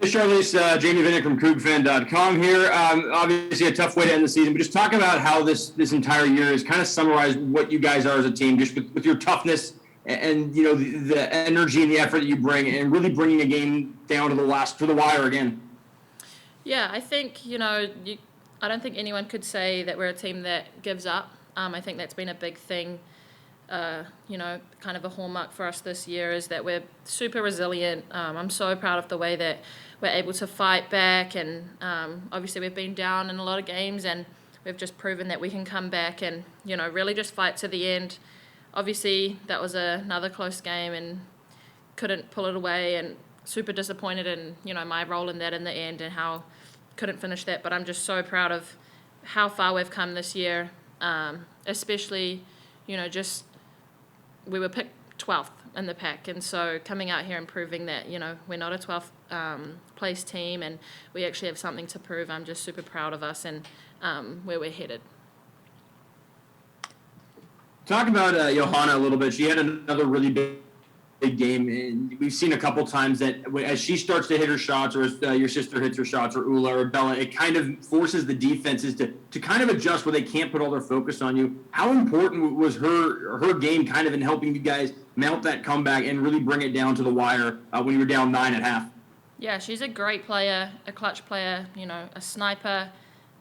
Hey, Charlisse, Jamie Vinnick from CougFan.com here. Obviously, a tough way to end the season, but just talk about how this entire year is kind of summarize what you guys are as a team, just with your toughness and you know the energy and the effort that you bring, and really bringing a game down to the wire again. Yeah, I think I don't think anyone could say that we're a team that gives up. I think that's been a big thing. Kind of a hallmark for us this year is that we're super resilient. I'm so proud of the way that we're able to fight back, and obviously we've been down in a lot of games, and we've just proven that we can come back and really just fight to the end. Obviously that was another close game and couldn't pull it away, and super disappointed in my role in that in the end and how couldn't finish that. But I'm just so proud of how far we've come this year, especially just we were picked 12th in the pack, and so coming out here and proving that we're not a 12th place team and we actually have something to prove. I'm just super proud of us and where we're headed. Talk about Johanna a little bit. She had another really big game, and we've seen a couple times that as she starts to hit her shots, or as your sister hits her shots, or Ula or Bella, it kind of forces the defenses to kind of adjust where they can't put all their focus on you. How important was her game kind of in helping you guys mount that comeback and really bring it down to the wire when you were down 9 at half? Yeah, she's a great player, a clutch player, a sniper,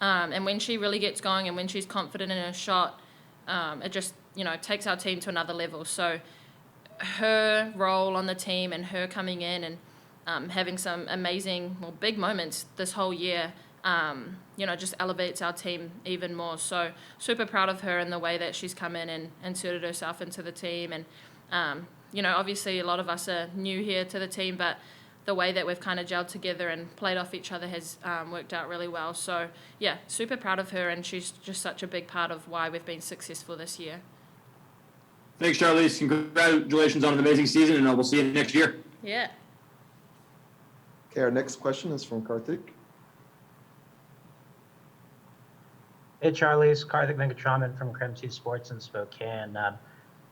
and when she really gets going and when she's confident in her shot, it just takes our team to another level. So her role on the team and her coming in and having some amazing, big moments this whole year, just elevates our team even more. So super proud of her and the way that she's come in and inserted herself into the team. And, obviously a lot of us are new here to the team, but the way that we've kind of gelled together and played off each other has worked out really well. So, yeah, super proud of her, and she's just such a big part of why we've been successful this year. Thanks, Charlisse. Congratulations on an amazing season, and we'll see you next year. Yeah. Okay, our next question is from Karthik. Hey, Charlisse. Karthik Venkatraman from Crimson Sports in Spokane.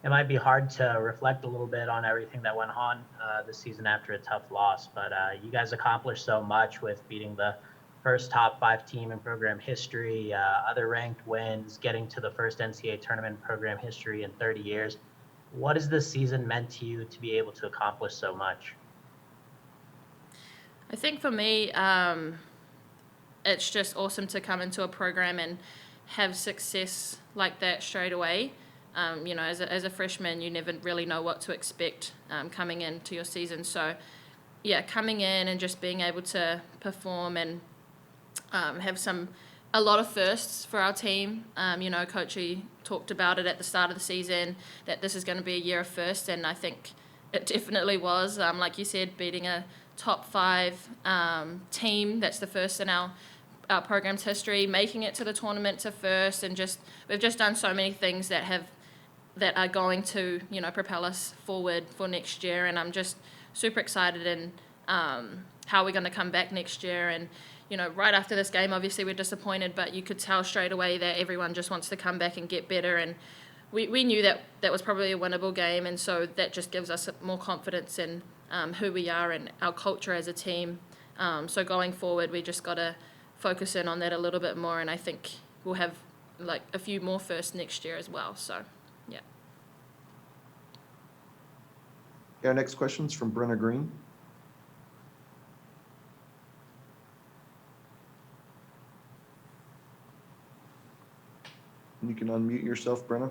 It might be hard to reflect a little bit on everything that went on this season after a tough loss, but you guys accomplished so much with beating the first top 5 team in program history, other ranked wins, getting to the first NCAA tournament in program history in 30 years. What has this season meant to you to be able to accomplish so much? I think for me, it's just awesome to come into a program and have success like that straight away. As a freshman, you never really know what to expect coming into your season. So, yeah, coming in and just being able to perform and have a lot of firsts for our team. Coachy talked about it at the start of the season that this is going to be a year of firsts, and I think it definitely was. Like you said, beating a top 5 team, that's the first in our program's history, making it to the tournament to first, and we've just done so many things that are going to propel us forward for next year, and I'm just super excited in how we're going to come back next year. And right after this game, obviously we're disappointed, but you could tell straight away that everyone just wants to come back and get better, and we knew that was probably a winnable game, and so that just gives us more confidence in who we are and our culture as a team. So going forward, we just got to focus in on that a little bit more, and I think we'll have like a few more firsts next year as well. So, yeah. Okay, our next question is from Brenna Green. You can unmute yourself, Brenna.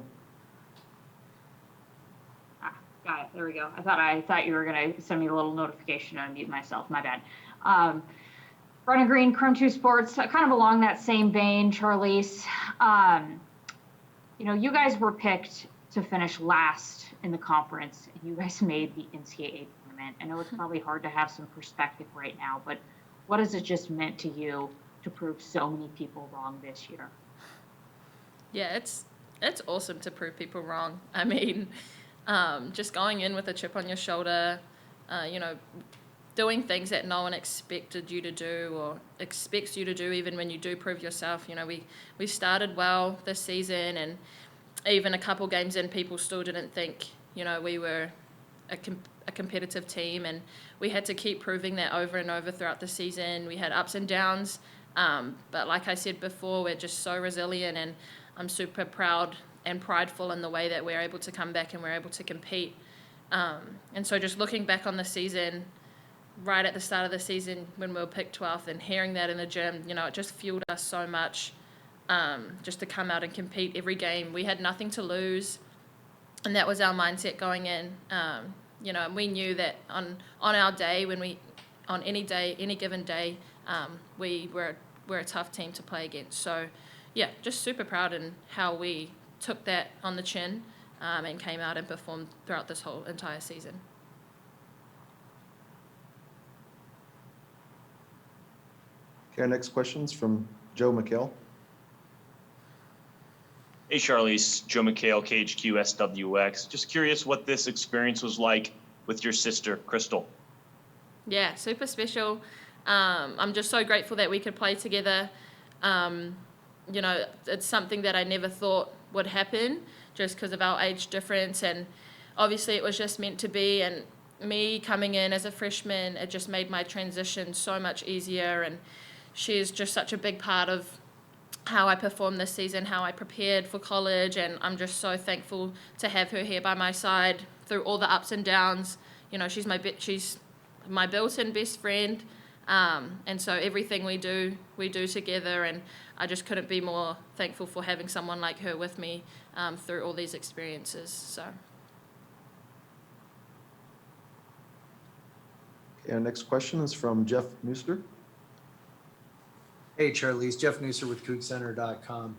Got it. There we go. I thought you were going to send me a little notification to unmute myself. My bad. Brenna Green, Crim2 Sports, kind of along that same vein, Charlisse. You guys were picked to finish last in the conference, and you guys made the NCAA tournament. I know it's probably hard to have some perspective right now, but what has it just meant to you to prove so many people wrong this year? Yeah, it's awesome to prove people wrong. I mean, just going in with a chip on your shoulder, doing things that no one expected you to do or expects you to do even when you do prove yourself. We started well this season, and even a couple games in, people still didn't think, we were a competitive team, and we had to keep proving that over and over throughout the season. We had ups and downs, but like I said before, we're just so resilient, and I'm super proud and prideful in the way that we're able to come back and we're able to compete. And so just looking back on the season, right at the start of the season when we were picked 12th and hearing that in the gym, it just fueled us so much, just to come out and compete every game. We had nothing to lose, and that was our mindset going in. And we knew that on our day, on any given day, we're a tough team to play against. So, yeah, just super proud in how we took that on the chin, and came out and performed throughout this whole entire season. Okay, our next question is from Joe McHale. Hey, Charlisse, Joe McHale, KHQ SWX. Just curious what this experience was like with your sister, Crystal. Yeah, super special. I'm just so grateful that we could play together. It's something that I never thought would happen just because of our age difference, and obviously it was just meant to be. And me coming in as a freshman, it just made my transition so much easier, and she is just such a big part of how I performed this season, how I prepared for college, and I'm just so thankful to have her here by my side through all the ups and downs. She's my built-in best friend, and so everything we do together, and I just couldn't be more thankful for having someone like her with me through all these experiences. So. Okay, our next question is from Jeff Newster. Hey, Charlisse, Jeff Nusser with CougCenter.com.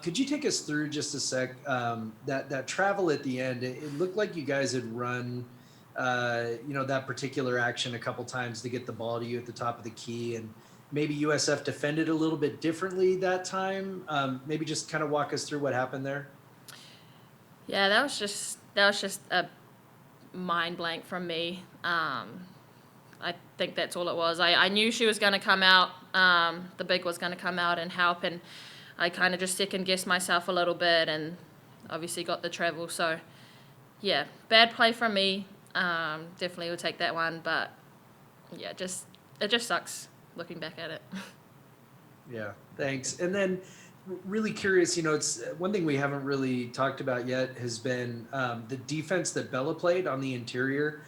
Could you take us through just a sec, that travel at the end? It looked like you guys had run, that particular action a couple times to get the ball to you at the top of the key, and maybe USF defended a little bit differently that time. Maybe just kind of walk us through what happened there. Yeah, that was just a mind blank from me. I think that's all it was. I knew she was going to come out, the big was going to come out and help, and I kind of just second-guessed myself a little bit, and obviously got the travel. So, yeah, bad play from me. Definitely would take that one, but, yeah, it just sucks looking back at it. Yeah, thanks. And then really curious, it's one thing we haven't really talked about yet has been the defense that Bella played on the interior.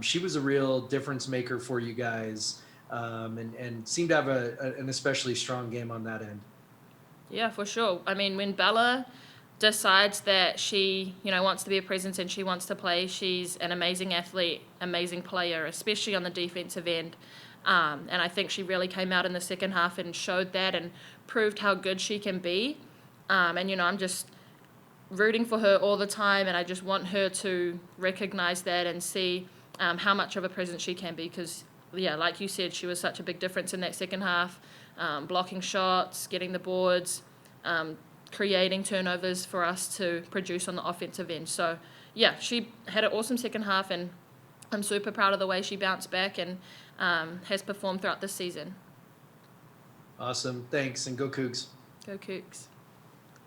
She was a real difference maker for you guys, and seemed to have an especially strong game on that end. Yeah, for sure. I mean, when Bella decides that she, wants to be a presence and she wants to play, she's an amazing athlete, amazing player, especially on the defensive end. And I think she really came out in the second half and showed that and proved how good she can be. And, I'm just rooting for her all the time, and I just want her to recognize that and see how much of a presence she can be, because, yeah, like you said, she was such a big difference in that second half, blocking shots, getting the boards, creating turnovers for us to produce on the offensive end. So, yeah, she had an awesome second half, and I'm super proud of the way she bounced back and has performed throughout this season. Awesome. Thanks, and go Cougs. Go Cougs.